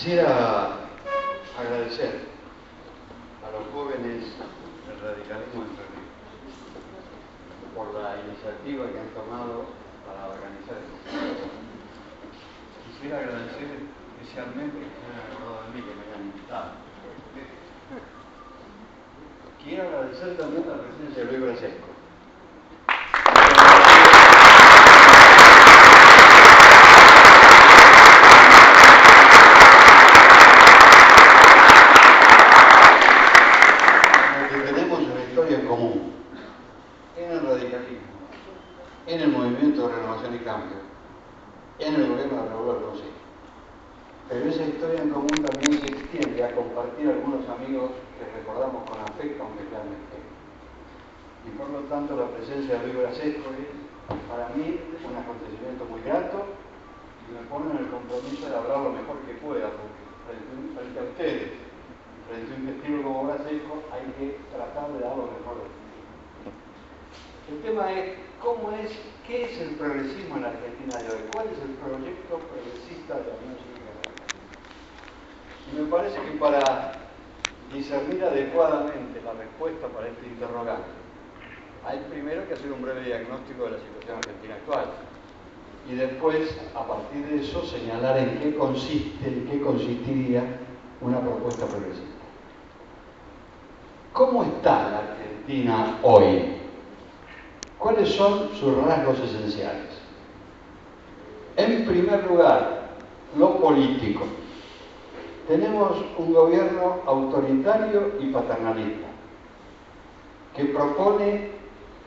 Quisiera agradecer a los jóvenes del radicalismo Entre Ríos por la iniciativa que han tomado para organizar este ciclo. Quisiera agradecer especialmente que se hayan acordado de mí, que me hayan invitado. Quiero agradecer también la presencia de Luis Brasesco. En el movimiento de renovación y cambio, en el gobierno de Raúl Alfonsín. Pero esa historia en común también se extiende a compartir algunos amigos que recordamos con afecto, aunque ya no estén. Y por lo tanto la presencia de Luis Brasesco es para mí un acontecimiento muy grato y me pone en el compromiso de hablar lo mejor que pueda, porque frente a ustedes, frente a un testigo como Brasesco, hay que tratar de dar lo mejor de ustedes. El tema es qué es el progresismo en la Argentina de hoy, cuál es el proyecto progresista de la Unión Cívica Radical. Y me parece que para discernir adecuadamente la respuesta para este interrogante, hay primero que hacer un breve diagnóstico de la situación argentina actual y después, a partir de eso, señalar en qué consistiría una propuesta progresista. ¿Cómo está la Argentina hoy? ¿Cuáles son sus rasgos esenciales? En primer lugar, lo político. Tenemos un gobierno autoritario y paternalista que propone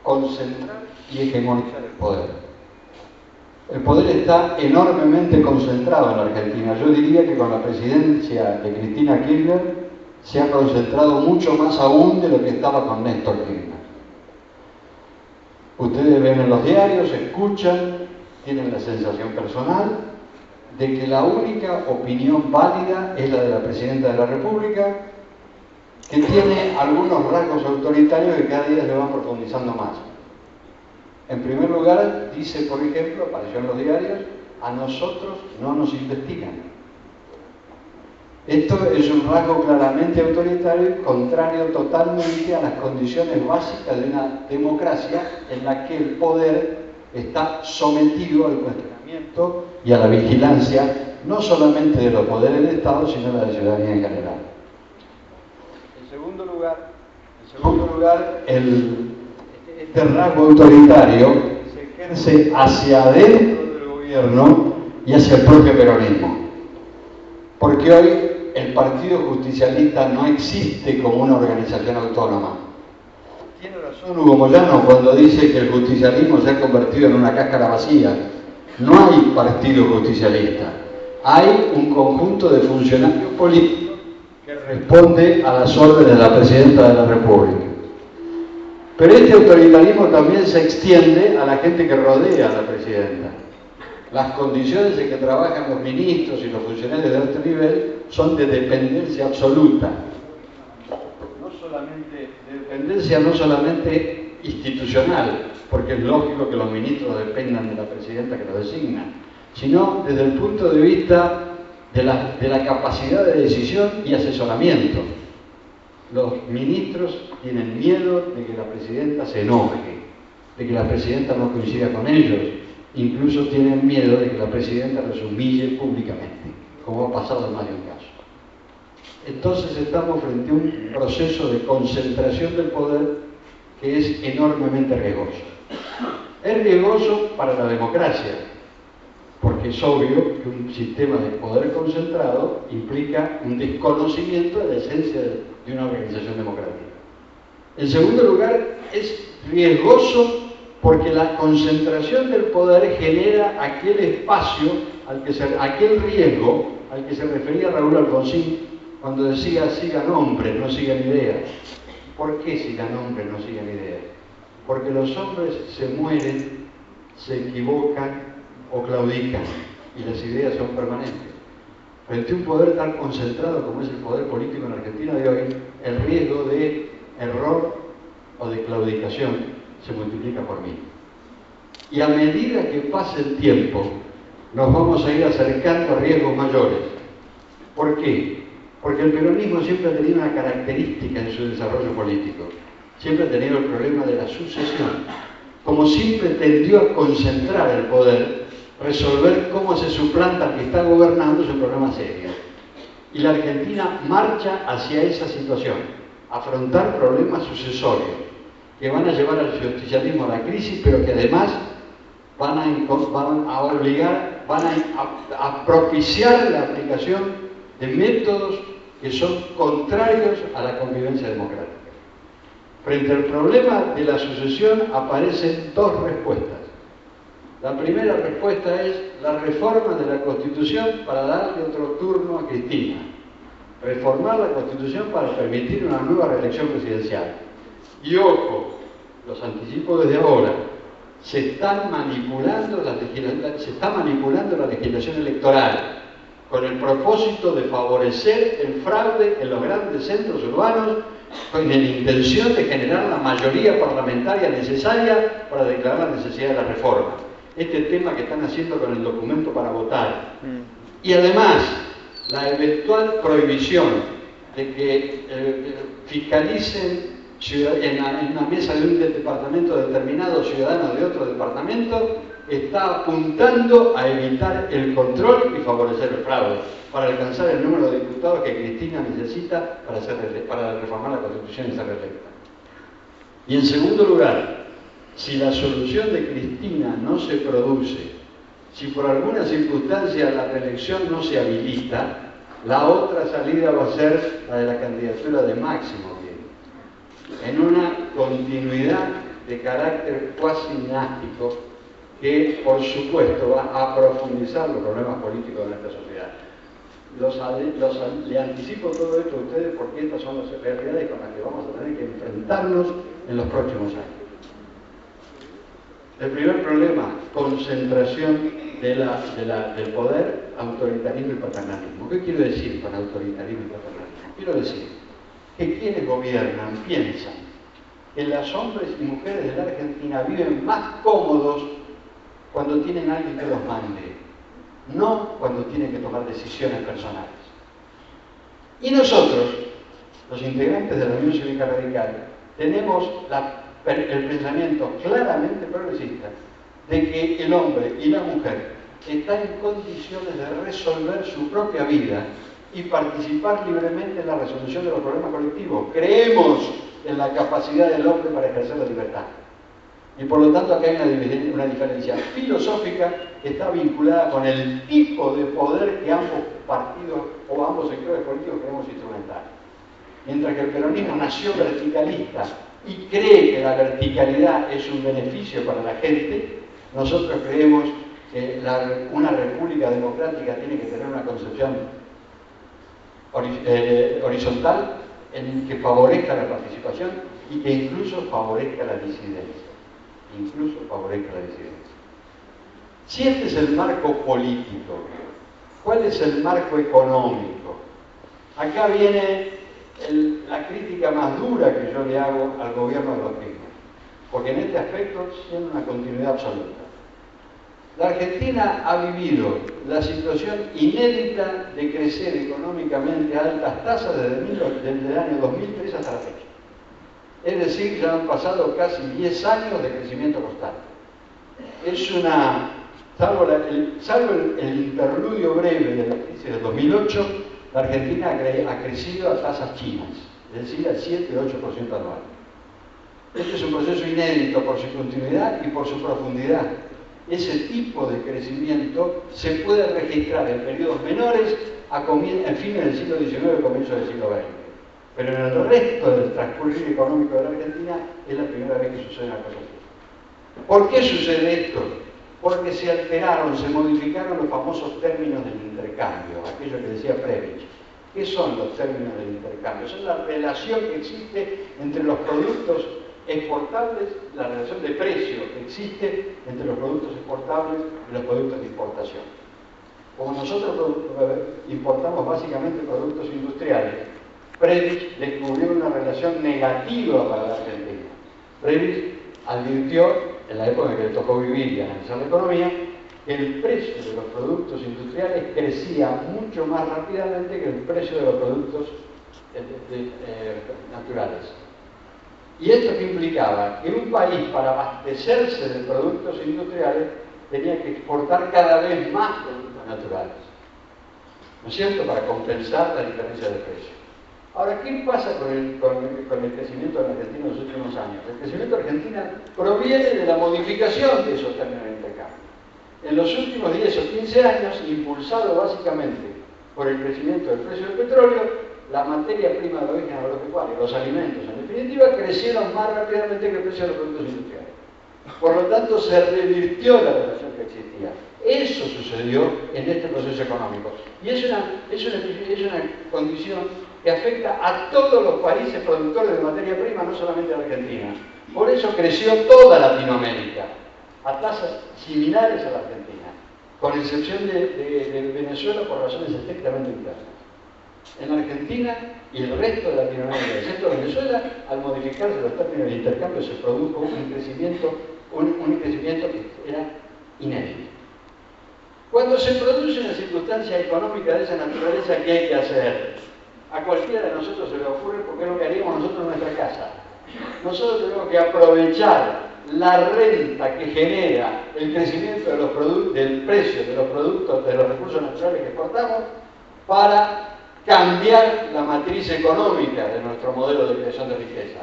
concentrar y hegemonizar el poder. El poder está enormemente concentrado en la Argentina. Yo diría que con la presidencia de Cristina Kirchner se ha concentrado mucho más aún de lo que estaba con Néstor Kirchner. Ustedes ven en los diarios, escuchan, tienen la sensación personal de que la única opinión válida es la de la Presidenta de la República, que tiene algunos rasgos autoritarios que cada día se van profundizando más. En primer lugar, dice, por ejemplo, apareció en los diarios, a nosotros no nos investigan. Esto es un rasgo claramente autoritario y contrario totalmente a las condiciones básicas de una democracia en la que el poder está sometido al cuestionamiento y a la vigilancia, no solamente de los poderes del Estado, sino de la ciudadanía en general. En segundo lugar, este rasgo autoritario se ejerce hacia adentro del gobierno y hacia el propio peronismo. Porque hoy el Partido Justicialista no existe como una organización autónoma. Tiene razón Hugo Moyano cuando dice que el justicialismo se ha convertido en una cáscara vacía. No hay partido justicialista. Hay un conjunto de funcionarios políticos que responde a las órdenes de la Presidenta de la República. Pero este autoritarismo también se extiende a la gente que rodea a la Presidenta. Las condiciones en que trabajan los ministros y los funcionarios de alto nivel son de dependencia absoluta. No solamente institucional, porque es lógico que los ministros dependan de la Presidenta que los designa, sino desde el punto de vista de la capacidad de decisión y asesoramiento. Los ministros tienen miedo de que la Presidenta se enoje, de que la Presidenta no coincida con ellos. Incluso tienen miedo de que la Presidenta los humille públicamente, como ha pasado en más de un caso. Entonces estamos frente a un proceso de concentración del poder que es enormemente riesgoso. Es riesgoso para la democracia, porque es obvio que un sistema de poder concentrado implica un desconocimiento de la esencia de una organización democrática. En segundo lugar, es riesgoso porque la concentración del poder genera aquel espacio, aquel riesgo al que se refería Raúl Alfonsín cuando decía sigan hombres, no sigan ideas. ¿Por qué sigan hombres, no sigan ideas? Porque los hombres se mueren, se equivocan o claudican y las ideas son permanentes. Frente a un poder tan concentrado como es el poder político en la Argentina de hoy, el riesgo de error o de claudicación se multiplica por 1000. Y a medida que pase el tiempo, nos vamos a ir acercando a riesgos mayores. ¿Por qué? Porque el peronismo siempre ha tenido una característica en su desarrollo político. Siempre ha tenido el problema de la sucesión. Como siempre tendió a concentrar el poder, resolver cómo se suplanta al que está gobernando es un problema serio. Y la Argentina marcha hacia esa situación, afrontar problemas sucesorios que van a llevar al justicialismo a la crisis, pero que además van a obligar, van a propiciar la aplicación de métodos que son contrarios a la convivencia democrática. Frente al problema de la sucesión aparecen dos respuestas. La primera respuesta es la reforma de la Constitución para darle otro turno a Cristina. Reformar la Constitución para permitir una nueva reelección presidencial. Y ojo, los anticipo desde ahora, se está manipulando la legislación electoral con el propósito de favorecer el fraude en los grandes centros urbanos con la intención de generar la mayoría parlamentaria necesaria para declarar la necesidad de la reforma. Este tema que están haciendo con el documento para votar. Y además, la eventual prohibición de que fiscalicen en una mesa de un departamento determinado ciudadanos de otro departamento está apuntando a evitar el control y favorecer el fraude para alcanzar el número de diputados que Cristina necesita para reformar la Constitución y ser reelecta. Y en segundo lugar, si la solución de Cristina no se produce, si por alguna circunstancia la reelección no se habilita, la otra salida va a ser la de la candidatura de Máximo, en una continuidad de carácter cuasi dinástico que, por supuesto, va a profundizar los problemas políticos de nuestra sociedad. Le anticipo todo esto a ustedes porque estas son las realidades con las que vamos a tener que enfrentarnos en los próximos años. El primer problema, concentración del poder, autoritarismo y paternalismo. ¿Qué quiero decir con autoritarismo y paternalismo? Quiero decir que quienes gobiernan piensan que los hombres y mujeres de la Argentina viven más cómodos cuando tienen a alguien que los mande, no cuando tienen que tomar decisiones personales. Y nosotros, los integrantes de la Unión Cívica Radical, tenemos el pensamiento claramente progresista de que el hombre y la mujer están en condiciones de resolver su propia vida y participar libremente en la resolución de los problemas colectivos. Creemos en la capacidad del hombre para ejercer la libertad. Y por lo tanto acá hay una diferencia filosófica que está vinculada con el tipo de poder que ambos partidos o ambos sectores políticos queremos instrumentar. Mientras que el peronismo nació verticalista y cree que la verticalidad es un beneficio para la gente, nosotros creemos que una república democrática tiene que tener una concepción horizontal en que favorezca la participación y que incluso favorezca la disidencia. Si este es el marco político, ¿cuál es el marco económico? Acá viene la crítica más dura que yo le hago al gobierno de los Kirchner, porque en este aspecto tiene una continuidad absoluta. La Argentina ha vivido la situación inédita de crecer económicamente a altas tasas desde el año 2003 hasta la fecha. Es decir, ya han pasado casi 10 años de crecimiento constante. Es salvo el interludio breve de la crisis del 2008, la Argentina ha crecido a tasas chinas, es decir, al 7 y 8% anual. Este es un proceso inédito por su continuidad y por su profundidad. Ese tipo de crecimiento se puede registrar en periodos menores en fines del siglo XIX y comienzos del siglo XX. Pero en el resto del transcurrir económico de la Argentina es la primera vez que sucede una cosa así. ¿Por qué sucede esto? Porque se alteraron, se modificaron los famosos términos del intercambio, aquello que decía Previch. ¿Qué son los términos del intercambio? Son la relación que existe entre los productos exportables, la relación de precio que existe entre los productos exportables y los productos de importación. Como nosotros importamos básicamente productos industriales, Previch descubrió una relación negativa para la Argentina. Previch advirtió, en la época en que le tocó vivir y analizar la economía, el precio de los productos industriales crecía mucho más rápidamente que el precio de los productos naturales. ¿Y esto qué implicaba? Que un país, para abastecerse de productos industriales, tenía que exportar cada vez más productos naturales, ¿no es cierto?, para compensar la diferencia de precio. Ahora, ¿qué pasa con el crecimiento de la Argentina en los últimos años? El crecimiento de Argentina proviene de la modificación de esos términos de intercambio. En los últimos 10 o 15 años, impulsado básicamente por el crecimiento del precio del petróleo, la materia prima de origen agropecuario, los alimentos, en definitiva, crecieron más rápidamente que el precio de los productos industriales. Por lo tanto, se revirtió la relación que existía. Eso sucedió en este proceso económico. Y es una condición que afecta a todos los países productores de materia prima, no solamente a la Argentina. Por eso creció toda Latinoamérica, a tasas similares a la Argentina, con excepción de Venezuela por razones estrictamente internas. En la Argentina y el resto de Latinoamérica, excepto Venezuela, al modificarse los términos de intercambio se produjo un crecimiento que era inédito. Cuando se produce una circunstancia económica de esa naturaleza, ¿qué hay que hacer? A cualquiera de nosotros se le ocurre, porque es lo que haríamos nosotros en nuestra casa. Nosotros tenemos que aprovechar la renta que genera el crecimiento del precio de los productos, de los recursos naturales que exportamos, para cambiar la matriz económica de nuestro modelo de creación de riqueza.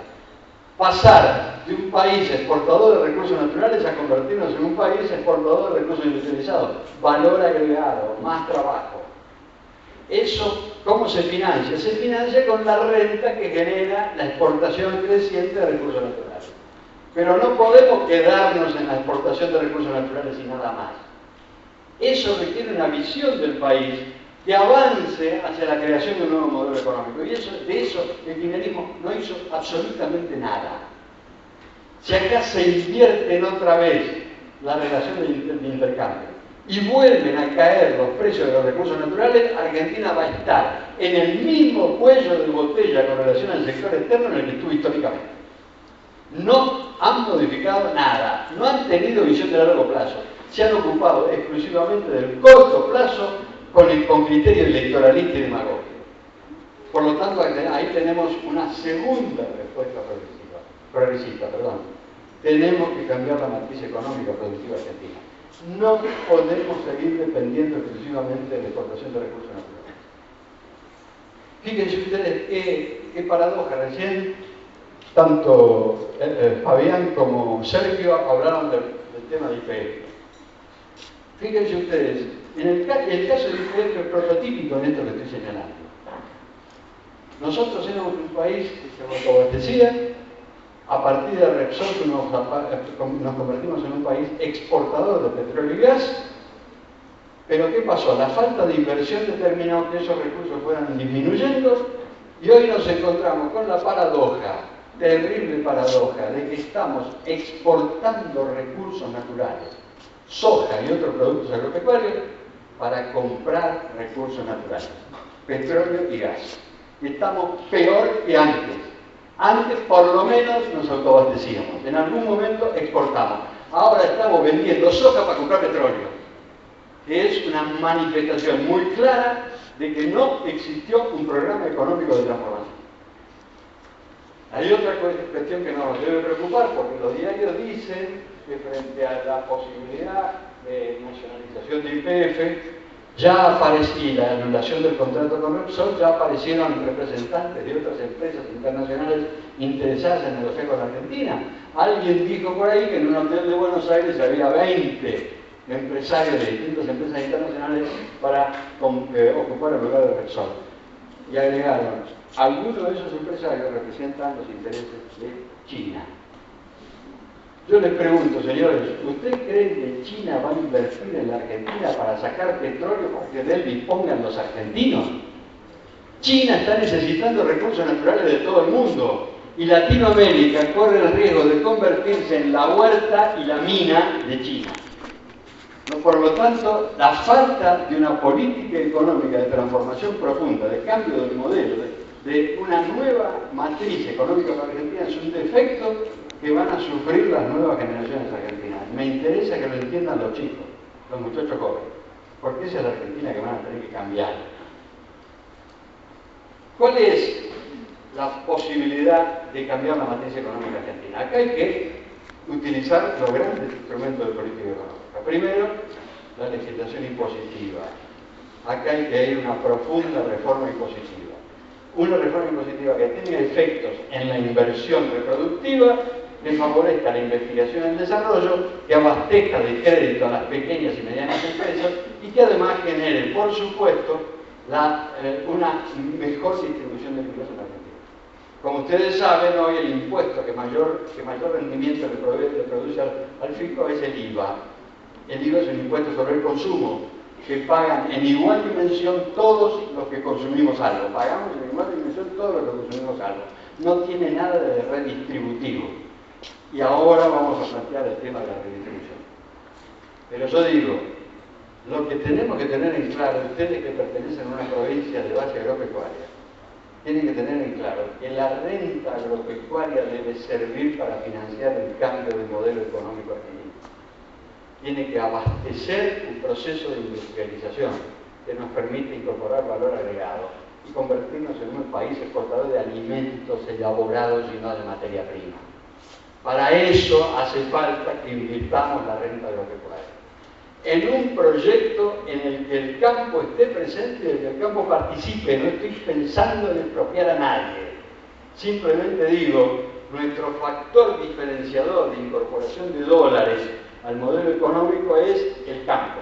Pasar de un país exportador de recursos naturales a convertirnos en un país exportador de recursos industrializados. Valor agregado, más trabajo. Eso, ¿cómo se financia? Se financia con la renta que genera la exportación creciente de recursos naturales. Pero no podemos quedarnos en la exportación de recursos naturales y nada más. Eso requiere una visión del país que avance hacia la creación de un nuevo modelo económico. Y de eso el kirchnerismo no hizo absolutamente nada. Si acá se invierten otra vez la relación de intercambio y vuelven a caer los precios de los recursos naturales, Argentina va a estar en el mismo cuello de botella con relación al sector externo en el que estuvo históricamente. No han modificado nada, no han tenido visión de largo plazo, se han ocupado exclusivamente del corto plazo con criterio electoralista y demagógico. Por lo tanto, ahí tenemos una segunda respuesta progresista. Tenemos que cambiar la matriz económica productiva argentina. No podemos seguir dependiendo exclusivamente de la exportación de recursos naturales. Fíjense ustedes qué paradoja. Recién tanto Fabián como Sergio hablaron del tema de IPF. Fíjense ustedes, el caso de IPF es prototípico en esto que estoy señalando. Nosotros éramos un país que se autoabastecía. A partir de Repsol nos convertimos en un país exportador de petróleo y gas. Pero ¿qué pasó? La falta de inversión determinó que esos recursos fueran disminuyendo y hoy nos encontramos con la paradoja, terrible paradoja, de que estamos exportando recursos naturales, soja y otros productos agropecuarios, para comprar recursos naturales, petróleo y gas. Y estamos peor que antes. Antes, por lo menos, nos autoabastecíamos. En algún momento exportamos. Ahora estamos vendiendo soja para comprar petróleo, que es una manifestación muy clara de que no existió un programa económico de transformación. Hay otra cuestión que nos debe preocupar, porque los diarios dicen que frente a la posibilidad de nacionalización de YPF, ya aparecía la anulación del contrato con Repsol, ya aparecieron representantes de otras empresas internacionales interesadas en negociar con la Argentina. Alguien dijo por ahí que en un hotel de Buenos Aires había 20 empresarios de distintas empresas internacionales para ocupar el lugar de Repsol. Y agregaron, algunos de esos empresarios representan los intereses de China. Yo les pregunto, señores, ¿usted cree que China va a invertir en la Argentina para sacar petróleo para que de él dispongan los argentinos? China está necesitando recursos naturales de todo el mundo y Latinoamérica corre el riesgo de convertirse en la huerta y la mina de China. Por lo tanto, la falta de una política económica de transformación profunda, de cambio del modelo, de una nueva matriz económica para Argentina es un defecto que van a sufrir las nuevas generaciones argentinas. Me interesa que lo entiendan los chicos. los muchachos jóvenes, porque esa es la Argentina que van a tener que cambiar. ¿Cuál es la posibilidad de cambiar la matriz económica argentina? Acá hay que utilizar los grandes instrumentos de política económica. Primero, la legislación impositiva. Acá hay que ir a una profunda reforma impositiva. Una reforma impositiva que tenga efectos en la inversión reproductiva, que favorezca la investigación y el desarrollo, que abastezca de crédito a las pequeñas y medianas empresas y que además genere, por supuesto, una mejor distribución del ingreso en la Argentina. Como ustedes saben, hoy el impuesto que mayor rendimiento le produce al fisco es el IVA. El IVA es un impuesto sobre el consumo, que pagan en igual dimensión todos los que consumimos algo. Pagamos en igual dimensión todos los que consumimos algo. No tiene nada de redistributivo. Y ahora vamos a plantear el tema de la redistribución. Pero yo digo, lo que tenemos que tener en claro, ustedes que pertenecen a una provincia de base agropecuaria, tienen que tener en claro que la renta agropecuaria debe servir para financiar el cambio de modelo económico argentino. Tiene que abastecer un proceso de industrialización que nos permite incorporar valor agregado y convertirnos en un país exportador de alimentos elaborados y no de materia prima. Para eso hace falta que invirtamos la renta agropecuaria en un proyecto en el que el campo esté presente y en el que el campo participe. No estoy pensando en expropiar a nadie. Simplemente digo, nuestro factor diferenciador de incorporación de dólares al modelo económico es el campo.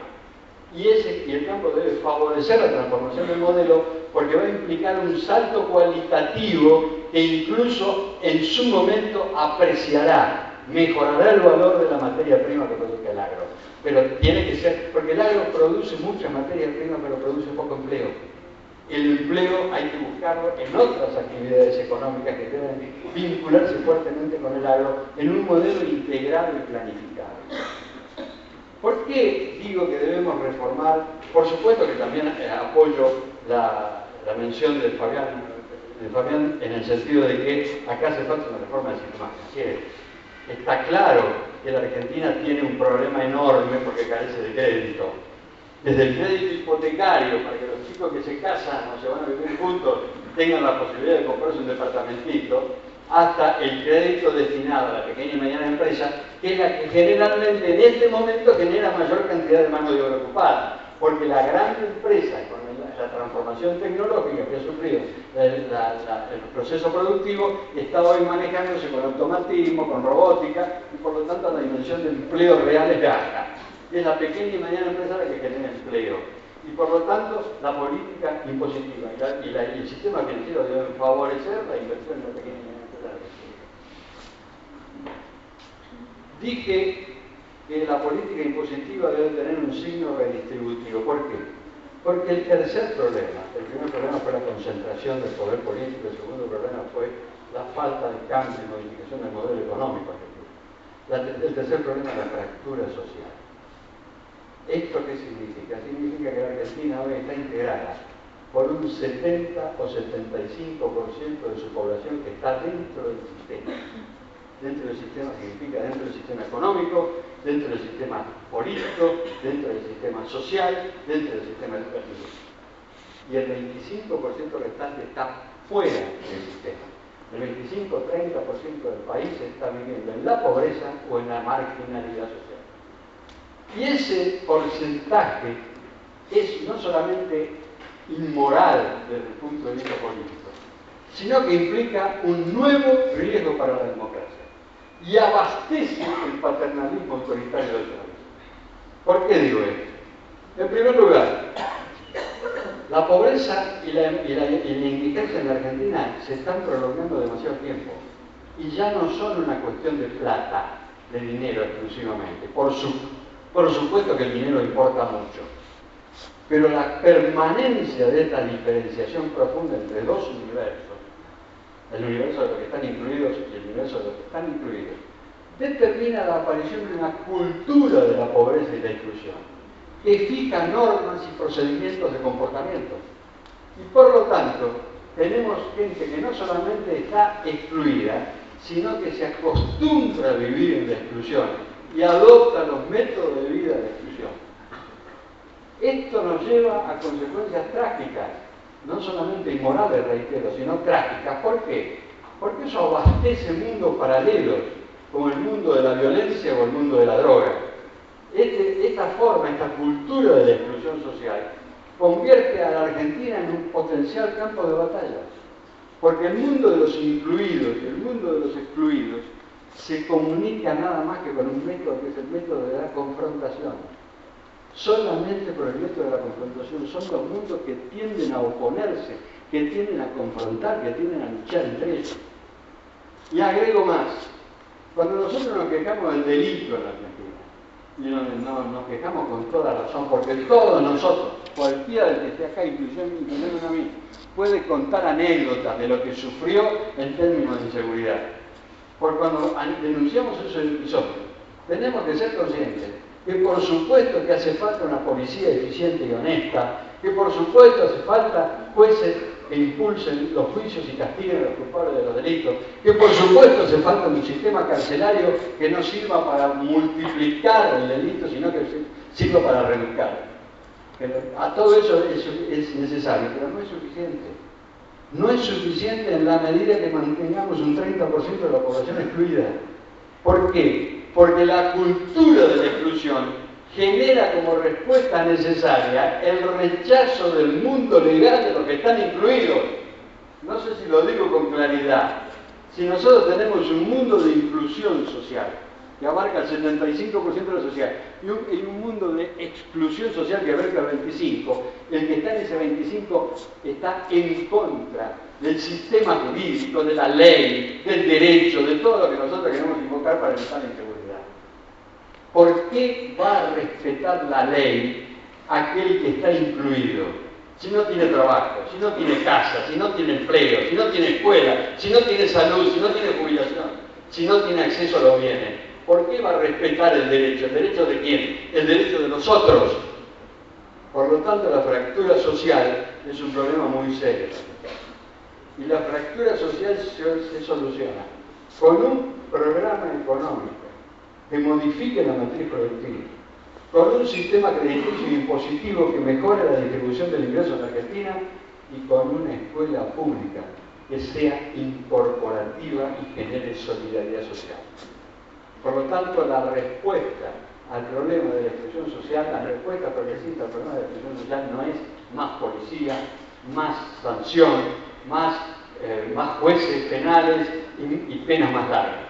Y el campo debe favorecer la transformación del modelo porque va a implicar un salto cualitativo que incluso en su momento apreciará, mejorará el valor de la materia prima que produzca el agro. Pero tiene que ser, porque el agro produce mucha materia prima, pero produce poco empleo. El empleo hay que buscarlo en otras actividades económicas que deben vincularse fuertemente con el agro en un modelo integrado y planificado. ¿Por qué digo que debemos reformar? Por supuesto que también apoyo la mención de Fabián en el sentido de que acá hace falta una reforma del sistema financiero. Está claro que la Argentina tiene un problema enorme porque carece de crédito. Desde el crédito hipotecario, para que los chicos que se casan o se van a vivir juntos tengan la posibilidad de comprarse un departamentito, hasta el crédito destinado a la pequeña y mediana empresa, que es la que generalmente en este momento genera mayor cantidad de mano de obra ocupada. Porque la gran empresa, con la transformación tecnológica que ha sufrido el proceso productivo, está hoy manejándose con automatismo, con robótica, y por lo tanto la dimensión del empleo real es baja. Es la pequeña y mediana empresa la que genera empleo. Y por lo tanto, la política impositiva y el sistema financiero deben favorecer la inversión en la pequeña y mediana empresa. Dije que la política impositiva debe tener un signo redistributivo. ¿Por qué? Porque el tercer problema, el primer problema fue la concentración del poder político, el segundo problema fue la falta de cambio y modificación del modelo económico argentino. El tercer problema es la fractura social. ¿Esto qué significa? Significa que la Argentina hoy está integrada por un 70 o 75% de su población que está dentro del sistema. Dentro del sistema significa dentro del sistema económico, dentro del sistema político, dentro del sistema social, dentro del sistema educativo. Y el 25% restante está fuera del sistema. El 25-30% del país está viviendo en la pobreza o en la marginalidad social. Y ese porcentaje es no solamente inmoral desde el punto de vista político, sino que implica un nuevo riesgo para la democracia y abastece el paternalismo autoritario del país. ¿Por qué digo esto? En primer lugar, la pobreza y la indigencia en la Argentina se están prolongando demasiado tiempo y ya no son una cuestión de plata, de dinero exclusivamente. Por supuesto que el dinero importa mucho, pero la permanencia de esta diferenciación profunda entre dos universos, el universo de los que están incluidos y el universo de los que están incluidos, determina la aparición de una cultura de la pobreza y la exclusión, que fija normas y procedimientos de comportamiento. Y por lo tanto, tenemos gente que no solamente está excluida, sino que se acostumbra a vivir en la exclusión y adopta los métodos de vida de la exclusión. Esto nos lleva a consecuencias trágicas, no solamente inmorales, reitero, sino trágicas. ¿Por qué? Porque eso abastece mundos paralelos, como el mundo de la violencia o el mundo de la droga. Esta forma, esta cultura de la exclusión social, convierte a la Argentina en un potencial campo de batalla. Porque el mundo de los incluidos y el mundo de los excluidos se comunica nada más que con un método que es el método de la confrontación. Solamente por el método de la confrontación son los mundos que tienden a oponerse, que tienden a confrontar, que tienden a luchar entre ellos. Y agrego más, cuando nosotros nos quejamos del delito en la Argentina, y nos quejamos con toda razón, porque todos nosotros, cualquiera del que esté acá, incluyendo a mí, puede contar anécdotas de lo que sufrió en términos de seguridad. Porque cuando denunciamos esos episodios, tenemos que ser conscientes que por supuesto que hace falta una policía eficiente y honesta, que por supuesto hace falta jueces que impulsen los juicios y castiguen a los culpables de los delitos, que por supuesto hace falta un sistema carcelario que no sirva para multiplicar el delito, sino que sirva para reeducar. A todo eso es necesario, pero no es suficiente. No es suficiente en la medida que mantengamos un 30% de la población excluida. ¿Por qué? Porque la cultura de la exclusión genera como respuesta necesaria el rechazo del mundo legal de los que están incluidos. No sé si lo digo con claridad. Si nosotros tenemos un mundo de inclusión social que abarca el 75% de la sociedad y un mundo de exclusión social que abarca el 25%, el que está en ese 25% está en contra del sistema jurídico, de la ley, del derecho, de todo lo que nosotros queremos invocar para evitar la inseguridad. ¿Por qué va a respetar la ley aquel que está incluido? Si no tiene trabajo, si no tiene casa, si no tiene empleo, si no tiene escuela, si no tiene salud, si no tiene jubilación, si no tiene acceso a los bienes. ¿Por qué va a respetar el derecho? ¿El derecho de quién? El derecho de nosotros. Por lo tanto, la fractura social es un problema muy serio. Y la fractura social se soluciona con un programa económico que modifique la matriz productiva, con un sistema crediticio y impositivo que mejore la distribución del ingreso en la Argentina y con una escuela pública que sea incorporativa y genere solidaridad social. Por lo tanto, la respuesta al problema de la exclusión social, la respuesta progresista al problema de la exclusión social no es más policía, más sanción, más jueces penales y penas más largas.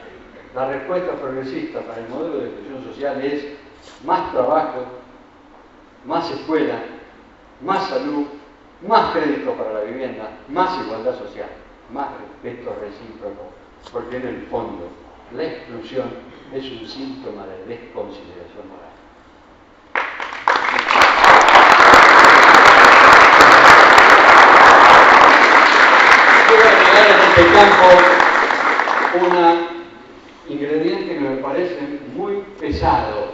La respuesta progresista para el modelo de exclusión social es más trabajo, más escuela, más salud, más crédito para la vivienda, más igualdad social, más respeto recíproco, porque en el fondo la exclusión es un síntoma de desconsideración moral. Quiero agregar en este campo un ingrediente que me parece muy pesado,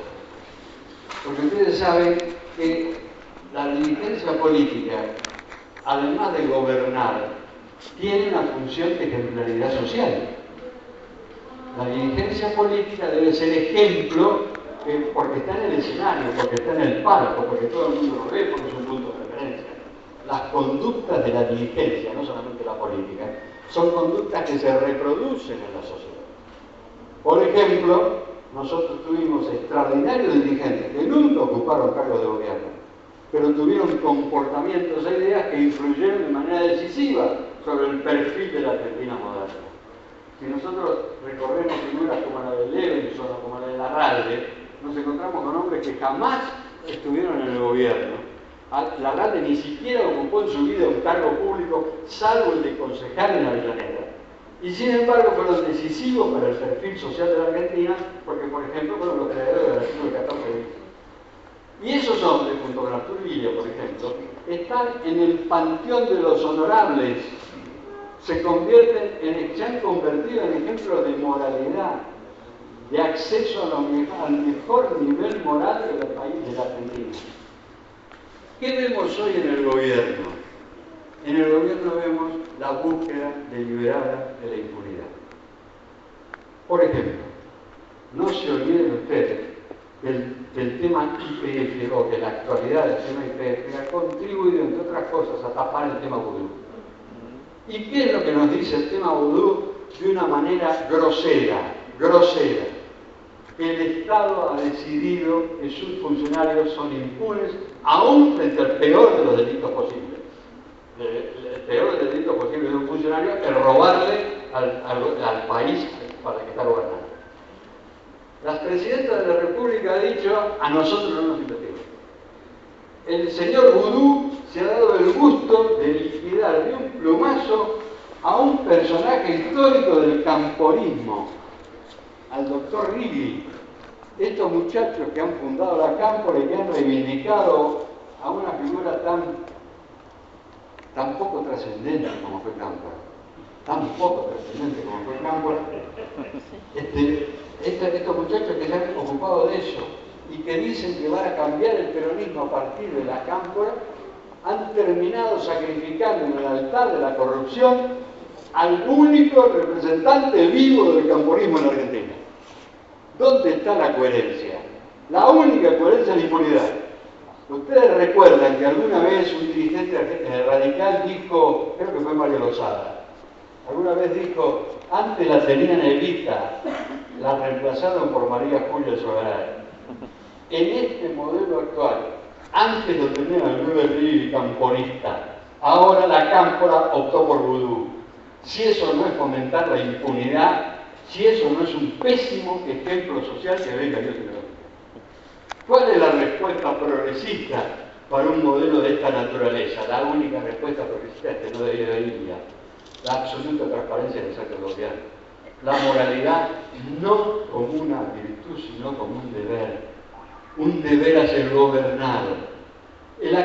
porque ustedes saben que la dirigencia política, además de gobernar, tiene una función de ejemplaridad social. La dirigencia política debe ser ejemplo porque está en el escenario, porque está en el palco, porque todo el mundo lo ve, porque es un punto de referencia. Las conductas de la dirigencia, no solamente la política, son conductas que se reproducen en la sociedad. Por ejemplo, nosotros tuvimos extraordinarios dirigentes que nunca ocuparon cargos de gobierno, pero tuvieron comportamientos e ideas que influyeron de manera decisiva sobre el perfil de la Argentina moderna. Si nosotros recorremos figuras como la de Levinson o como la de Larralde, nos encontramos con hombres que jamás estuvieron en el gobierno. Larralde ni siquiera ocupó en su vida un cargo público, salvo el de concejal en Avellaneda. Y sin embargo fueron decisivos para el perfil social de la Argentina, porque por ejemplo fueron los creadores del artículo 14 de Y esos hombres, junto con Arturo Illia, por ejemplo, están en el panteón de los honorables. Se han convertido en ejemplos de moralidad, de acceso al mejor nivel moral del país, de la Argentina. ¿Qué vemos hoy en el gobierno? En el gobierno vemos la búsqueda deliberada de la impunidad. Por ejemplo, no se olviden ustedes que el del tema YPF, o de la actualidad del tema YPF, ha contribuido, entre otras cosas, a tapar el tema vudú. ¿Y qué es lo que nos dice el tema vudú? De una manera grosera, que el Estado ha decidido que sus funcionarios son impunes, aún frente al peor de los delitos posibles. El peor de los delitos posibles de un funcionario es robarle al país para que está gobernando. La presidenta de la República ha dicho: a nosotros no nos investigan. El señor Vudú se ha dado el gusto de liquidar de un plumazo a un personaje histórico del camporismo, al doctor Righi. Estos muchachos que han fundado la Cámpora y que han reivindicado a una figura tan poco trascendente como fue Cámpora, estos muchachos que se han ocupado de eso y que dicen que van a cambiar el peronismo a partir de la Cámpora, han terminado sacrificando en el altar de la corrupción al único representante vivo del camporismo en Argentina. ¿Dónde está la coherencia? La única coherencia es la impunidad. Ustedes recuerdan que alguna vez un dirigente radical dijo, creo que fue Mario Lozada, alguna vez dijo: antes la tenían Evita, la reemplazaron por María Julia Sogaray. En este modelo actual, antes lo tenían el Beverly camporista, ahora la Cámpora optó por vudú. Si eso no es fomentar la impunidad, si eso no es un pésimo ejemplo social, que venga Dios y lo. ¿Cuál es la respuesta progresista para un modelo de esta naturaleza? La única respuesta progresista es que no debería. La absoluta transparencia del sector gobierno. La moralidad no como una virtud, sino como un deber. Un deber hacia el gobernado. La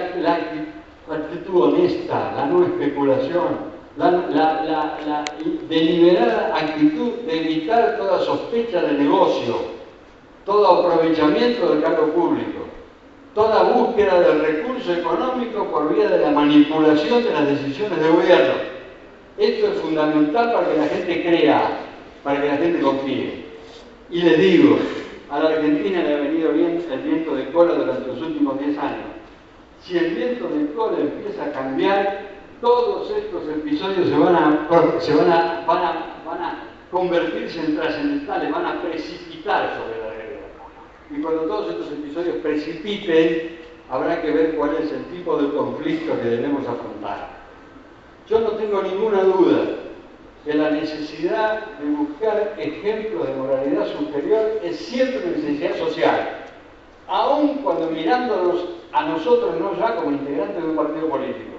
actitud honesta, la no especulación, la deliberada actitud de evitar toda sospecha de negocio, todo aprovechamiento del cargo público, toda búsqueda del recurso económico por vía de la manipulación de las decisiones de gobierno. Esto es fundamental para que la gente crea, para que la gente confíe. Y les digo, a la Argentina le ha venido bien el viento de cola durante los últimos 10 años. Si el viento de cola empieza a cambiar, todos estos episodios van a convertirse en trascendentales, van a precipitar sobre la realidad. Y cuando todos estos episodios precipiten, habrá que ver cuál es el tipo de conflicto que debemos afrontar. Yo no tengo ninguna duda que la necesidad de buscar ejemplos de moralidad superior es siempre una necesidad social, aun cuando mirándonos a nosotros no ya como integrantes de un partido político,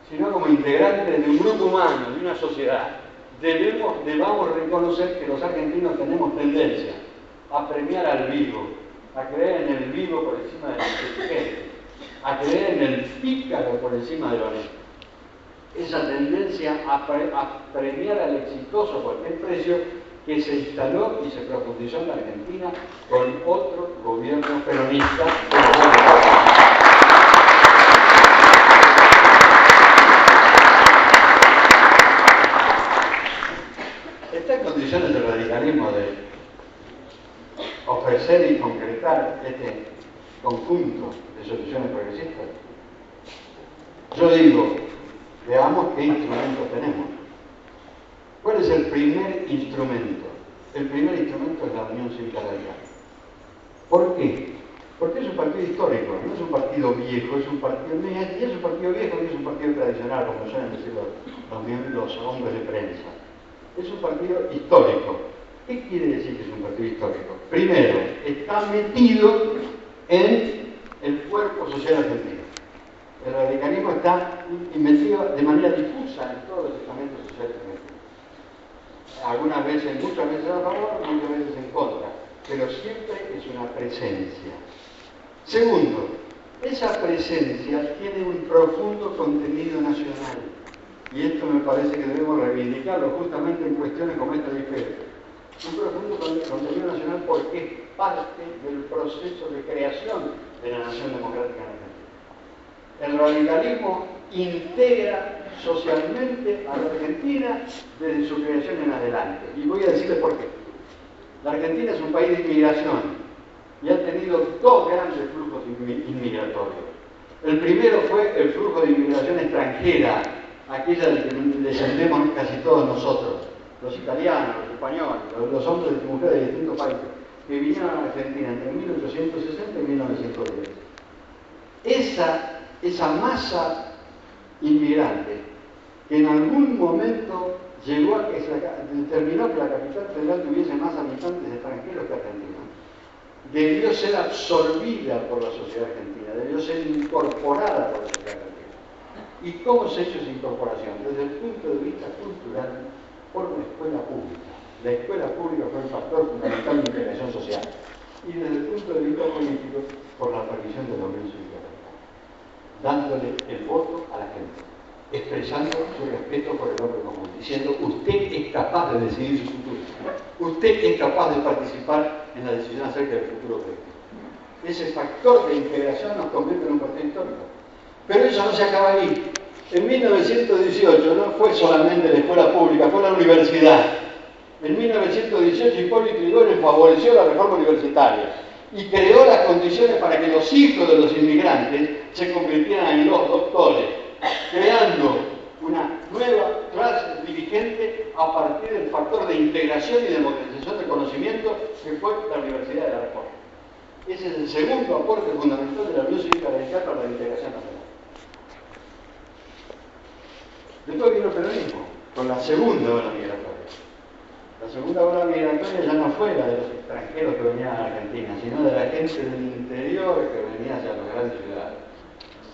sino como integrantes de un grupo humano, de una sociedad. Debamos reconocer que los argentinos tenemos tendencia a premiar al vivo, a creer en el vivo por encima del inteligente, a creer en el pícaro por encima del honesto. Esa tendencia a premiar al exitoso a cualquier precio, que se instaló y se profundizó en la Argentina con otro gobierno peronista. Está en condiciones del radicalismo de ofrecer y concretar este conjunto de soluciones progresistas. Yo digo, veamos qué instrumentos tenemos. ¿Cuál es el primer instrumento? El primer instrumento es la Unión Cívica Radical. ¿Por qué? Porque es un partido histórico, no es un partido viejo, es un partido ni es un partido viejo ni es un partido tradicional, como suelen decir los hombres de prensa. Es un partido histórico. ¿Qué quiere decir que es un partido histórico? Primero, está metido en el cuerpo social argentino. El radicalismo está metido de manera difusa en todos los estamentos sociales argentinos. Algunas veces, muchas veces a favor, muchas veces en contra, pero siempre es una presencia. Segundo, esa presencia tiene un profundo contenido nacional, y esto me parece que debemos reivindicarlo justamente en cuestiones como esta de IPF. Un profundo contenido nacional porque es parte del proceso de creación de la nación democrática argentina. El radicalismo integra socialmente a la Argentina desde su creación en adelante. Y voy a decirles por qué. La Argentina es un país de inmigración. y ha tenido dos grandes flujos inmigratorios. El primero fue el flujo de inmigración extranjera, aquella del que descendemos casi todos nosotros, los italianos, los españoles, los hombres y mujeres de distintos países, que vinieron a la Argentina entre 1860 y 1910. Esa masa inmigrante que en algún momento llegó a que determinó que la capital federal tuviese más habitantes extranjeros que argentinos, debió ser absorbida por la sociedad argentina, debió ser incorporada por la sociedad argentina. ¿Y cómo se hizo esa incorporación? Desde el punto de vista cultural, por una escuela pública. La escuela pública fue el factor fundamental de integración social. Y desde el punto de vista político, por la aparición de la Unión Cívica Radical, dándole el voto a la gente, expresando su respeto por el hombre común, diciendo: usted es capaz de decidir su futuro, usted es capaz de participar en la decisión acerca del futuro colectivo. Ese factor de integración nos convierte en un partido histórico. Pero eso no se acaba ahí. En 1918 no fue solamente la escuela pública, fue la universidad. En 1918 Hipólito Yrigoyen favoreció la reforma universitaria y creó las condiciones para que los hijos de los inmigrantes se convirtieran en los doctores, creando una nueva clase dirigente a partir del factor de integración y democratización del conocimiento que fue la Universidad de la Reforma. Ese es el segundo aporte fundamental de la Unión Cívica Radical para la integración nacional. Después vino el peronismo, con la segunda ola migratoria. La segunda ola migratoria ya no fue la de los extranjeros que venían a la Argentina, sino de la gente del interior que venía hacia las grandes ciudades.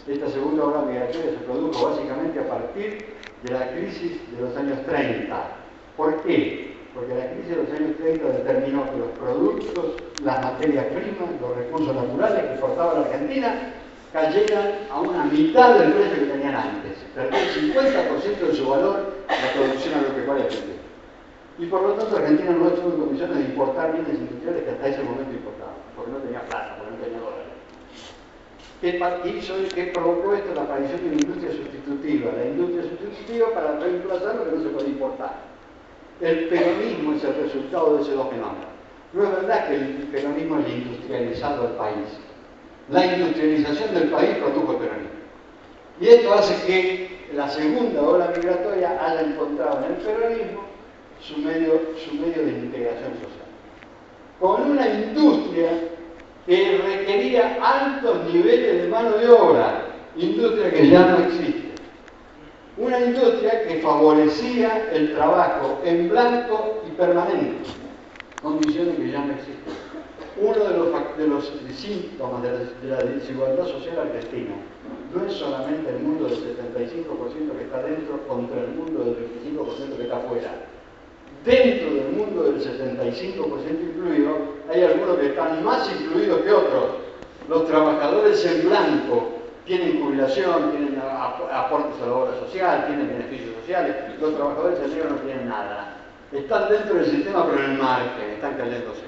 Esta segunda ola migratoria se produjo básicamente a partir de la crisis de los años 30. ¿Por qué? Porque la crisis de los años 30 determinó que los productos, las materias primas, los recursos naturales que exportaba la Argentina cayeran a una mitad del precio que tenían antes. Perdió el 50% de su valor la producción agropecuaria argentina. Y por lo tanto Argentina no estuvo en condiciones de importar bienes industriales que hasta ese momento importaban, porque no tenía plata, porque no tenía dólares. ¿Qué provocó esto? La aparición de una industria sustitutiva. La industria sustitutiva para reemplazar lo que no se puede importar. El peronismo es el resultado de esos dos fenómenos. No es verdad que el peronismo haya industrializado al país. La industrialización del país produjo el peronismo. Y esto hace que la segunda ola migratoria haya encontrado en el peronismo su medio de integración social. Con una industria que requería altos niveles de mano de obra, industria que ya no existe. Una industria que favorecía el trabajo en blanco y permanente, condiciones que ya no existen. Uno de los síntomas de la desigualdad social argentina no es solamente el mundo del 75% que está dentro contra el mundo del 25% que está afuera. Dentro del mundo del 75% incluido, hay algunos que están más incluidos que otros. Los trabajadores en blanco tienen jubilación, tienen aportes a la obra social, tienen beneficios sociales. Los trabajadores en negro no tienen nada. Están dentro del sistema, pero en el margen, están cayéndose.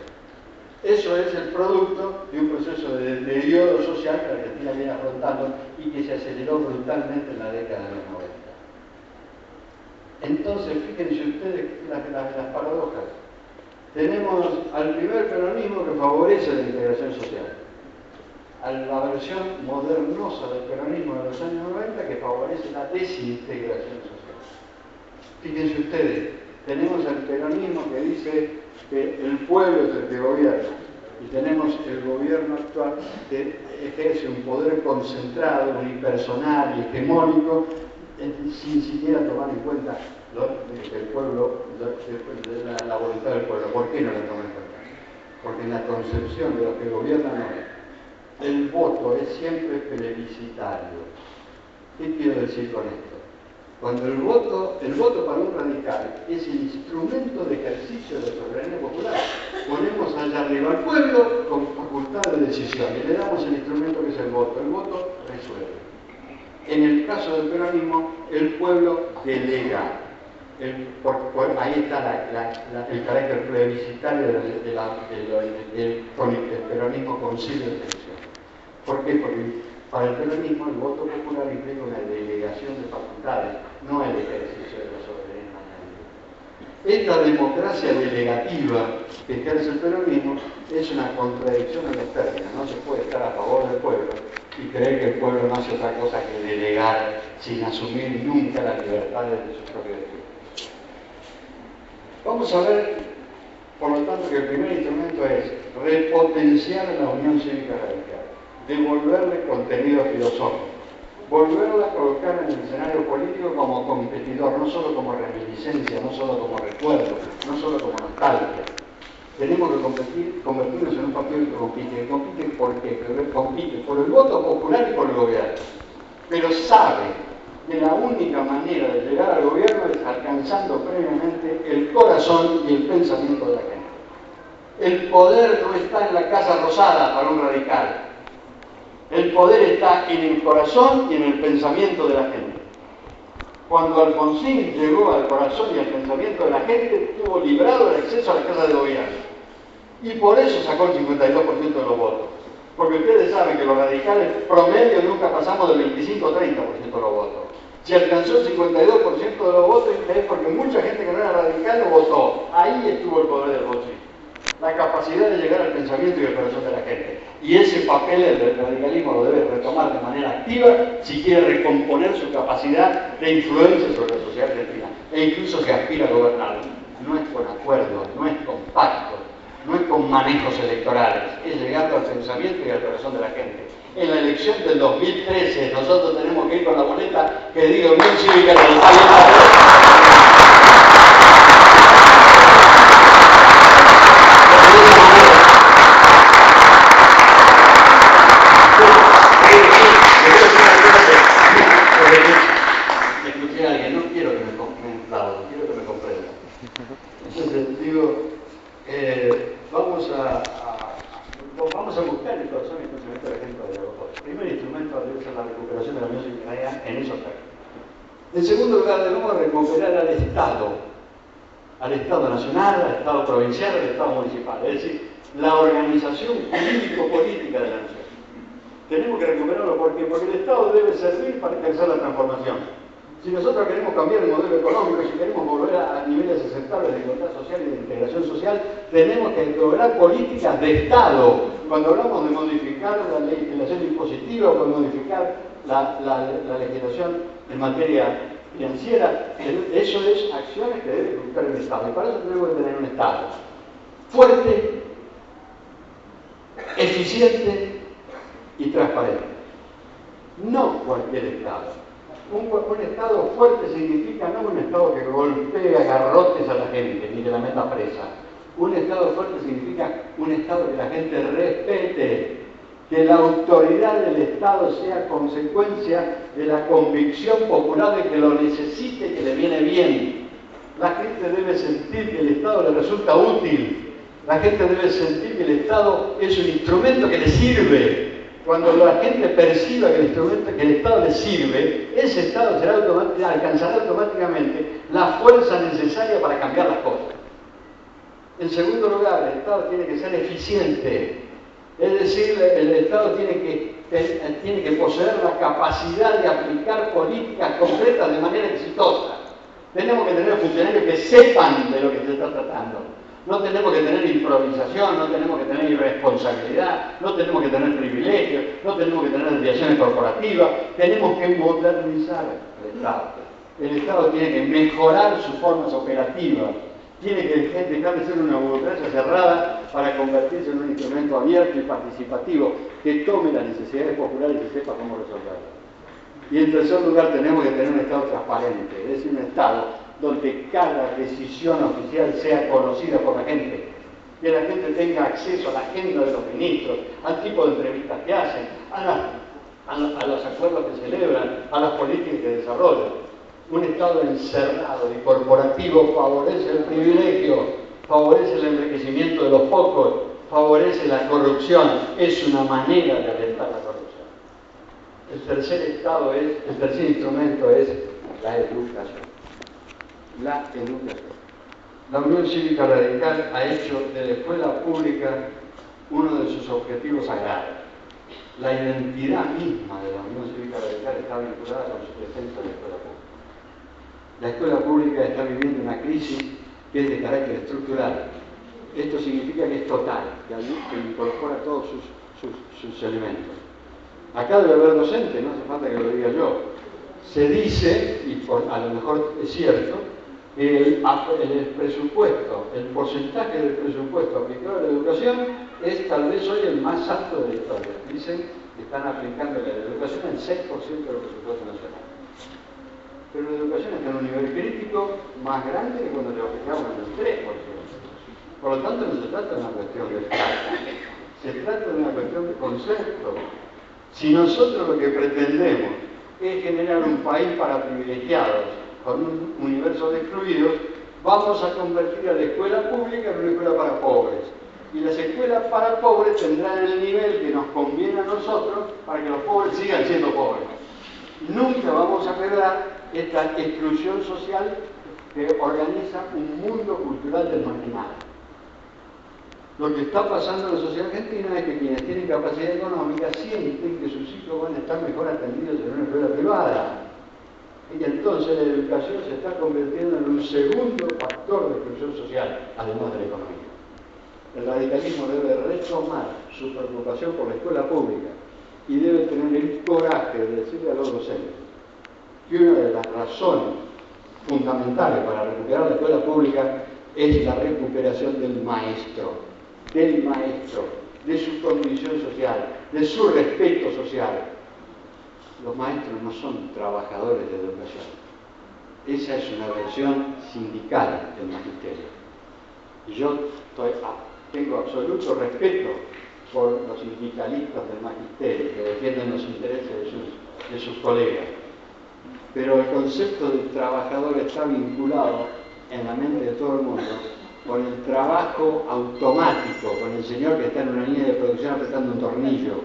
Eso es el producto de un proceso de deterioro social que la Argentina viene afrontando y que se aceleró brutalmente en la década de los 90. Entonces, fíjense ustedes las paradojas. Tenemos al primer peronismo que favorece la integración social, a la versión modernosa del peronismo de los años 90 que favorece la desintegración social. Fíjense ustedes, tenemos al peronismo que dice que el pueblo es el que gobierna, y tenemos el gobierno actual que ejerce un poder concentrado, unipersonal y hegemónico, sin siquiera tomar en cuenta el pueblo, la voluntad del pueblo. ¿Por qué no la toman en cuenta? Porque en la concepción de los que gobiernan hoy, el voto es siempre plebiscitario. ¿Qué quiero decir con esto? Cuando el voto para un radical es el instrumento de ejercicio de la soberanía popular, ponemos allá arriba al pueblo con facultad de decisión y le damos el instrumento que es el voto resuelve. En el caso del peronismo, el pueblo delega. Ahí está el carácter plebiscitario con el peronismo consigue la elección. ¿Por qué? Porque para el peronismo el voto popular implica una delegación de facultades, no el ejercicio de la soberanía. Esta democracia delegativa que ejerce el peronismo es una contradicción en los términos. No se puede estar a favor del pueblo y creer que el pueblo no hace otra cosa que delegar sin asumir nunca las libertades de sus propios destinos. Vamos a ver, por lo tanto, que el primer instrumento es repotenciar la Unión Cívica Radical, devolverle contenido filosófico, volverla a colocar en el escenario político como competidor, no solo como reminiscencia, no solo como recuerdo, no solo como nostalgia. Tenemos que convertirnos en un partido que compite porque compite por el voto popular y por el gobierno, pero sabe que la única manera de llegar al gobierno es alcanzando previamente el corazón y el pensamiento de la gente. El poder no está en la Casa Rosada para un radical. El poder está en el corazón y en el pensamiento de la gente. Cuando Alfonsín llegó al corazón y al pensamiento de la gente, tuvo librado el acceso a la Casa de Gobierno. Y por eso sacó el 52% de los votos. Porque ustedes saben que los radicales promedio nunca pasamos del 25 o 30% de los votos. Si alcanzó el 52% de los votos es porque mucha gente que no era radical lo votó. Ahí estuvo el poder del bolsillo. La capacidad de llegar al pensamiento y al corazón de la gente. Y ese papel el radicalismo lo debe retomar de manera activa si quiere recomponer su capacidad de influencia sobre la sociedad argentina. E incluso se aspira a gobernar. No es con acuerdos, no es con pactos, no es con manejos electorales, es llegando al pensamiento y al corazón de la gente. En la elección del 2013 nosotros tenemos que ir con la boleta que diga Unión Cívica Radical. Vamos a buscar el corazón y el pensamiento de la gente de los otros. El primer instrumento debe ser la recuperación de la Unión Cívica en esos términos. En segundo lugar, debemos recuperar al Estado nacional, al Estado provincial, al Estado municipal, es decir, la organización jurídico-política de la nación. Tenemos que recuperarlo porque el Estado debe servir para ejercer la transformación. Si nosotros queremos cambiar el modelo económico, si queremos volver a niveles aceptables de igualdad social y de integración social, tenemos que lograr políticas de Estado. Cuando hablamos de modificar la legislación impositiva o de modificar la legislación en materia financiera, eso es acciones que debe ejecutar el Estado. Y para eso tenemos que tener un Estado fuerte, eficiente y transparente. No cualquier Estado. Un Estado fuerte significa no un Estado que golpee a garrotes a la gente ni que la meta presa. Un Estado fuerte significa un Estado que la gente respete, que la autoridad del Estado sea consecuencia de la convicción popular de que lo necesite y que le viene bien. La gente debe sentir que el Estado le resulta útil. La gente debe sentir que el Estado es un instrumento que le sirve. Cuando la gente perciba que el Estado le sirve, ese Estado alcanzará automáticamente la fuerza necesaria para cambiar las cosas. En segundo lugar, el Estado tiene que ser eficiente. Es decir, el Estado tiene que poseer la capacidad de aplicar políticas concretas de manera exitosa. Tenemos que tener funcionarios que sepan de lo que se está tratando. No tenemos que tener improvisación, no tenemos que tener irresponsabilidad, no tenemos que tener privilegios, no tenemos que tener desviaciones corporativas. Tenemos que modernizar el Estado. El Estado tiene que mejorar sus formas operativas. Tiene que dejar de ser una burocracia cerrada para convertirse en un instrumento abierto y participativo que tome las necesidades populares y sepa cómo resolverlas. Y en tercer lugar, tenemos que tener un Estado transparente, es decir, un Estado donde cada decisión oficial sea conocida por la gente, que la gente tenga acceso a la agenda de los ministros, al tipo de entrevistas que hacen, a los acuerdos que celebran, a las políticas que desarrollan. Un Estado encerrado y corporativo favorece el privilegio, favorece el enriquecimiento de los pocos, favorece la corrupción. Es una manera de alentar la corrupción. El tercer instrumento es la educación. La educación. La Unión Cívica Radical ha hecho de la escuela pública uno de sus objetivos sagrados. La identidad misma de la Unión Cívica Radical está vinculada con su presencia en la escuela pública. La escuela pública está viviendo una crisis que es de carácter estructural. Esto significa que es total, que incorpora todos sus elementos. Acá debe haber docente, no hace falta que lo diga yo. Se dice, y a lo mejor es cierto, que el presupuesto, el porcentaje del presupuesto aplicado a la educación es tal vez hoy el más alto de la historia. Dicen que están aplicando la educación el 6% del presupuesto nacional. Pero la educación está en un nivel crítico más grande que cuando le aplicamos el 3%. Por lo tanto, no se trata de una cuestión de plata, se trata de una cuestión de concepto. Si nosotros lo que pretendemos es generar un país para privilegiados con un universo de excluidos, vamos a convertir a la escuela pública en una escuela para pobres. Y las escuelas para pobres tendrán el nivel que nos conviene a nosotros para que los pobres sigan siendo pobres. Nunca vamos a lograr esta exclusión social que organiza un mundo cultural del marginal. Lo que está pasando en la sociedad argentina es que quienes tienen capacidad económica sienten que sus hijos van a estar mejor atendidos en una escuela privada. Y entonces la educación se está convirtiendo en un segundo factor de exclusión social, además de la economía. El radicalismo debe retomar su preocupación por la escuela pública y debe tener el coraje de decirle a los docentes que una de las razones fundamentales para recuperar la escuela pública es la recuperación del maestro, de su condición social, de su respeto social. Los maestros no son trabajadores de educación. Esa es una versión sindical del magisterio. Y yo tengo absoluto respeto por los sindicalistas del magisterio que defienden los intereses de sus colegas. Pero el concepto de trabajador está vinculado en la mente de todo el mundo con el trabajo automático, con el señor que está en una línea de producción apretando un tornillo.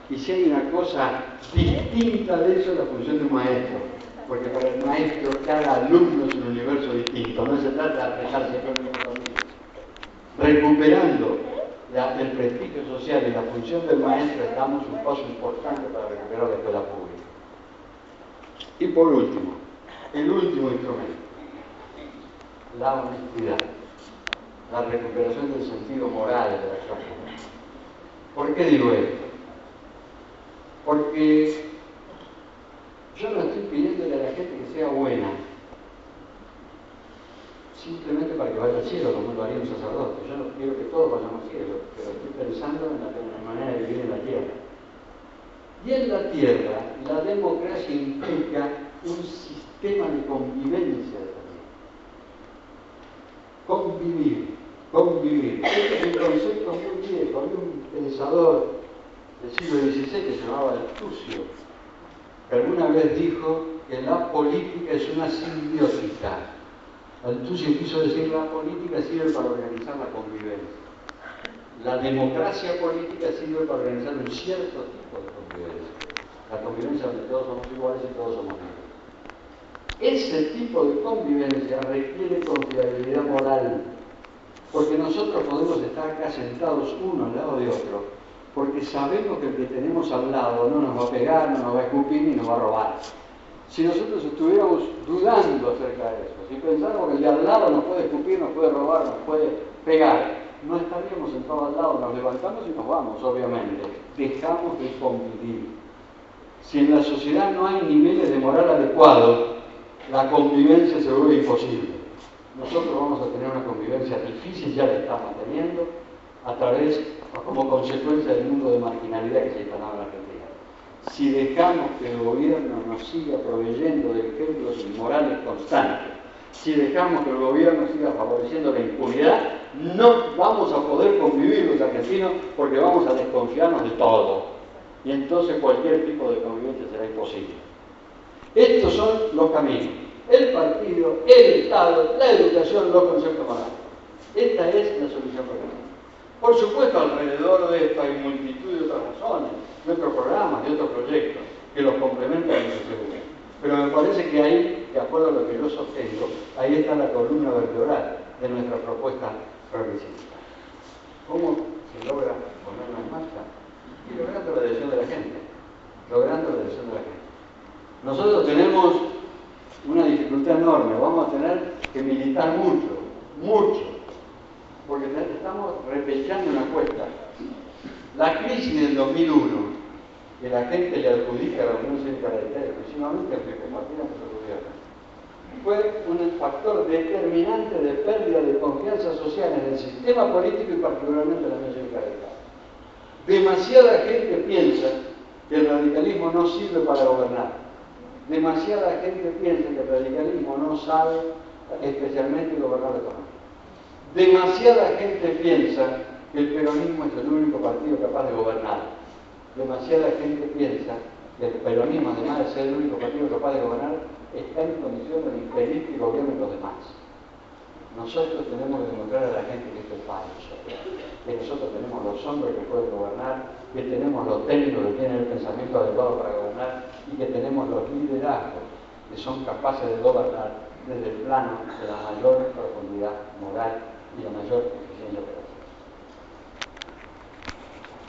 Y si hay una cosa distinta de eso, es la función de un maestro. Porque para el maestro cada alumno es un universo distinto, no se trata de apretar siempre el mismo tornillo. Recuperando el prestigio social y la función del maestro, damos un paso importante para recuperar la escuela pública. Y por último, el último instrumento, la honestidad, la recuperación del sentido moral de la acción pública. ¿Por qué digo esto? Porque yo no estoy pidiéndole a la gente que sea buena, simplemente para que vaya al cielo, como lo haría un sacerdote. Yo no quiero que todos vayamos al cielo, pero estoy pensando en la manera de vivir en la tierra. Y en la tierra, la democracia implica un sistema de convivencia también. Convivir. Este es un concepto muy viejo. Había un pensador del siglo XVI que se llamaba Tucio, que alguna vez dijo que la política es una simbiótica. Tucio quiso decir que la política sirve para organizar la convivencia. La democracia política sirve para organizar un cierto tipo de convivencia. La convivencia donde todos somos iguales y todos somos libres. Ese tipo de convivencia requiere confiabilidad moral, porque nosotros podemos estar acá sentados uno al lado de otro, porque sabemos que el que tenemos al lado no nos va a pegar, no nos va a escupir ni nos va a robar. Si nosotros estuviéramos dudando acerca de eso, si pensáramos que el de al lado nos puede escupir, nos puede robar, nos puede pegar, no estaríamos sentados al lado, nos levantamos y nos vamos, obviamente. Dejamos de convivir. Si en la sociedad no hay niveles de moral adecuados, la convivencia se vuelve imposible. Nosotros vamos a tener una convivencia difícil, ya la estamos teniendo, como consecuencia del mundo de marginalidad que se instalaba en la Argentina. Si dejamos que el gobierno nos siga proveyendo de ejemplos inmorales constantes, si dejamos que el gobierno siga favoreciendo la impunidad, no vamos a poder convivir los argentinos porque vamos a desconfiarnos de todo. Y entonces cualquier tipo de convivencia será imposible. Estos son los caminos. El partido, el Estado, la educación, los conceptos morales. Esta es la solución para nosotros. Por supuesto, alrededor de esto hay multitud de otras razones, de otros programas, de otros proyectos, que los complementan y los aseguran. Pero me parece que ahí, de acuerdo a lo que yo sostengo, ahí está la columna vertebral de nuestra propuesta progresista. ¿Cómo se logra ponerla en marcha? Y logrando la adhesión de la gente. Nosotros tenemos una dificultad enorme, vamos a tener que militar mucho, mucho, porque estamos repechando una cuesta. La crisis del 2001, que la gente le adjudica a la Unión Cívica Radical, exclusivamente aunque compartieran su gobierno, fue un factor determinante de pérdida de confianza social en el sistema político y particularmente en la Unión Cívica Radical. Demasiada gente piensa que el radicalismo no sirve para gobernar. Demasiada gente piensa que el radicalismo no sabe especialmente gobernar económico. Demasiada gente piensa que el peronismo es el único partido capaz de gobernar. Demasiada gente piensa que el peronismo, además de ser el único partido capaz de gobernar, está en condiciones de impedir que gobiernen los demás. Nosotros tenemos que demostrar a la gente que esto es falso, que nosotros tenemos los hombres que pueden gobernar, que tenemos los técnicos que tienen el pensamiento adecuado para gobernar y que tenemos los liderazgos que son capaces de gobernar desde el plano de la mayor profundidad moral y la mayor eficiencia operativa.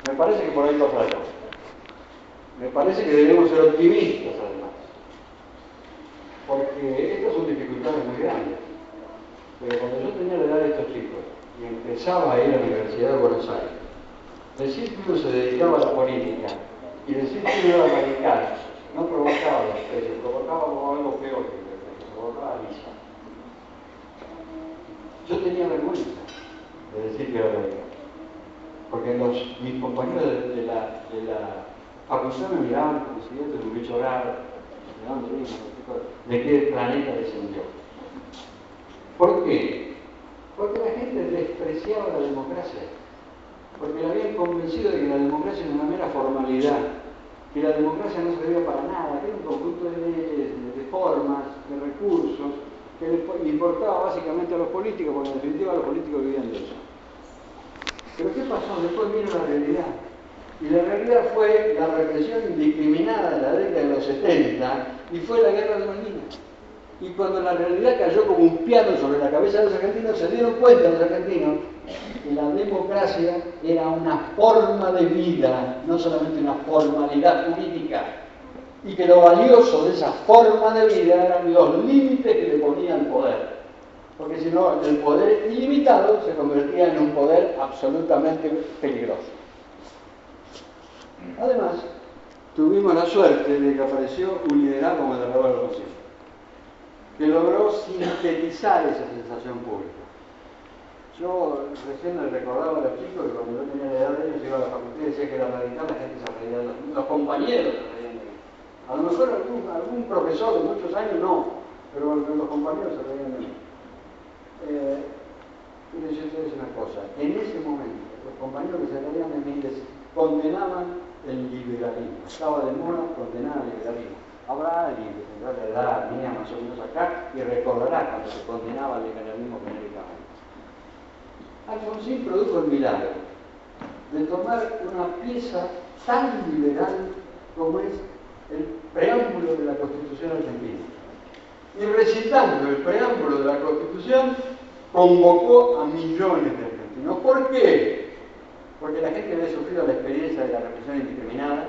Me parece que por ahí pasa la cosa. Me parece que debemos ser optimistas además, porque estas son dificultades muy grandes. Pero cuando yo tenía la edad de estos chicos y empezaba a ir a la Universidad de Buenos Aires, decir que uno se dedicaba a la política y decir que uno era radical no provocaba desprecio, provocaba algo peor que desprecio, provocaba risa. Yo tenía vergüenza de decir que era radical, porque mis compañeros de la facultad me miraban como si yo tuviera un bicho raro, de qué planeta descendió. ¿Por qué? Porque la gente despreciaba la democracia, porque la habían convencido de que la democracia era una mera formalidad, que la democracia no servía para nada, que era un conjunto de leyes, de formas, de recursos, que le importaba básicamente a los políticos, porque en definitiva los políticos vivían de eso. Pero ¿qué pasó? Después vino la realidad. Y la realidad fue la represión indiscriminada de la década de los 70 y fue la guerra de Malvinas. Y cuando la realidad cayó como un piano sobre la cabeza de los argentinos, se dieron cuenta los argentinos que la democracia era una forma de vida, no solamente una formalidad jurídica, y que lo valioso de esa forma de vida eran los límites que le ponía al poder. Porque si no, el poder ilimitado se convertía en un poder absolutamente peligroso. Además, tuvimos la suerte de que apareció un liderazgo como el de Roberto Alfonsín, que logró sintetizar esa sensación pública. Yo recién les recordaba a los chicos que cuando yo tenía la edad de ellos iba a la facultad y decía que era radical, la gente se reía de los compañeros se reían de mí. A lo mejor algún profesor de muchos años no, pero los compañeros se reían de mí. Y les decía una cosa, en ese momento los compañeros que se reían de mí les condenaban el liberalismo, estaba de moda condenar al liberalismo. Habrá alguien que tendrá la edad mía más o menos acá y recordará cuando se condenaba al liberalismo genéricamente. Alfonsín produjo el milagro de tomar una pieza tan liberal como es el preámbulo de la Constitución argentina. Y recitando el preámbulo de la Constitución, convocó a millones de argentinos. ¿Por qué? Porque la gente había sufrido la experiencia de la represión indiscriminada,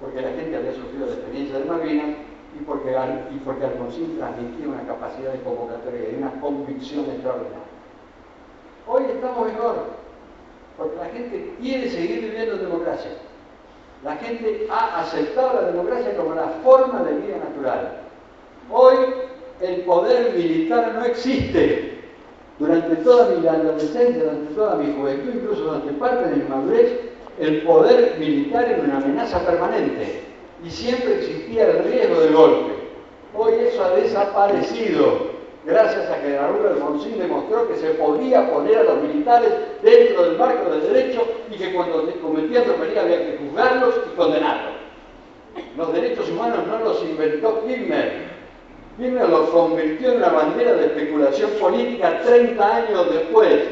porque la gente había sufrido la experiencia de Malvinas y porque Alfonsín transmitía una capacidad de convocatoria y una convicción extraordinaria. Hoy estamos mejor, porque la gente quiere seguir viviendo en democracia. La gente ha aceptado la democracia como la forma de vida natural. Hoy el poder militar no existe. Durante toda mi adolescencia, durante toda mi juventud, incluso durante parte de mi madurez, el poder militar era una amenaza permanente y siempre existía el riesgo del golpe. Hoy eso ha desaparecido, gracias a que Raúl Alfonsín demostró que se podía poner a los militares dentro del marco del derecho y que cuando cometían tropelía había que juzgarlos y condenarlos. Los derechos humanos no los inventó Kirchner. Kirchner los convirtió en una bandera de especulación política 30 años después.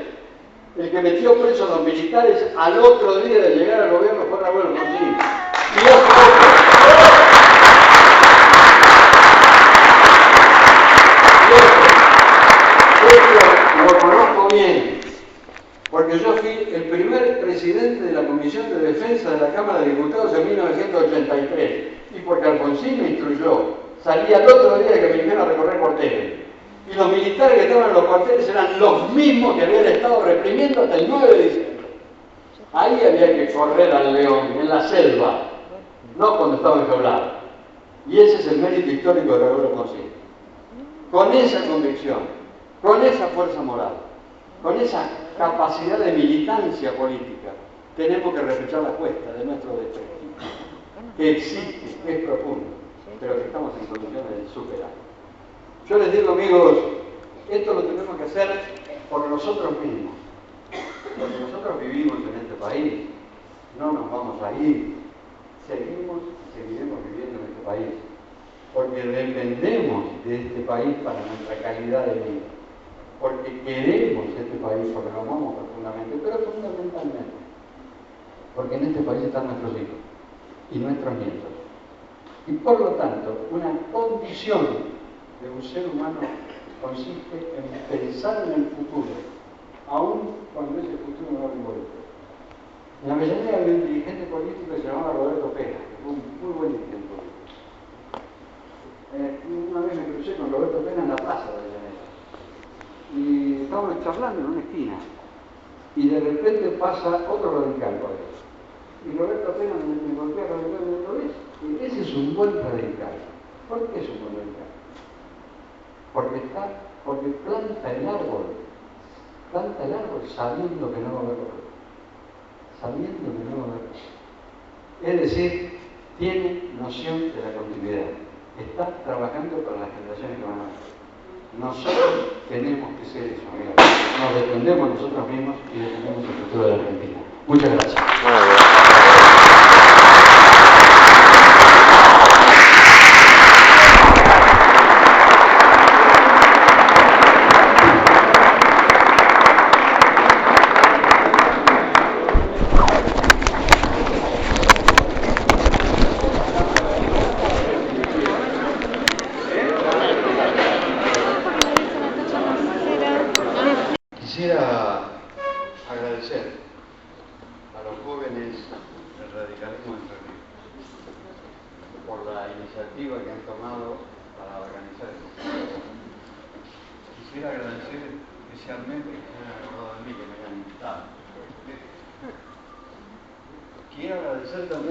El que metió preso a los militares al otro día de llegar al gobierno fue Raúl Alfonsín. Y lo conozco bien, porque yo fui el primer presidente de la Comisión de Defensa de la Cámara de Diputados en 1983, y porque Alfonsín me instruyó. Salí al otro día que me dijeron a recorrer cuarteles. Y los militares que estaban en los cuarteles eran los mismos que habían estado reprimiendo hasta el 9 de diciembre. Ahí había que correr al león, en la selva, no cuando estaba enjaulado. Y ese es el mérito histórico de haberlo conseguido. Con esa convicción, con esa fuerza moral, con esa capacidad de militancia política, tenemos que reflejar la cuesta de nuestro desprestigio, que existe, que es profundo, pero que estamos en condiciones de superar. Yo les digo, amigos, esto lo tenemos que hacer por nosotros mismos, porque nosotros vivimos en este país, no nos vamos a ir, seguimos y seguiremos viviendo en este país, porque dependemos de este país para nuestra calidad de vida, porque queremos este país, porque lo amamos profundamente, pero fundamentalmente, porque en este país están nuestros hijos y nuestros nietos. Y por lo tanto, una condición de un ser humano consiste en pensar en el futuro, aun cuando ese futuro no lo involucre. En la Avellaneda había un dirigente político que se llamaba Roberto Pena, que fue un muy buen dirigente político. Una vez me crucé con Roberto Pena en la plaza de Avellaneda y estábamos charlando en una esquina y de repente pasa otro radical por ahí. Y Roberto Pena me golpea radical y me dice, ese es un buen radical. ¿Por qué es un buen radical? Porque planta el árbol sabiendo que no va a haber otro, sabiendo que no va a haber otro. Es decir, tiene noción de la continuidad, está trabajando para las generaciones que van a venir. Nosotros tenemos que ser eso, amigos. Nos defendemos nosotros mismos y defendemos el futuro de la Argentina. Muchas gracias. Quisiera agradecer a los jóvenes del radicalismo entre ríos por la iniciativa que han tomado para organizar este congreso. Quisiera agradecer especialmente que se hayan acordado de mí, que me hayan invitado. Quiero agradecer también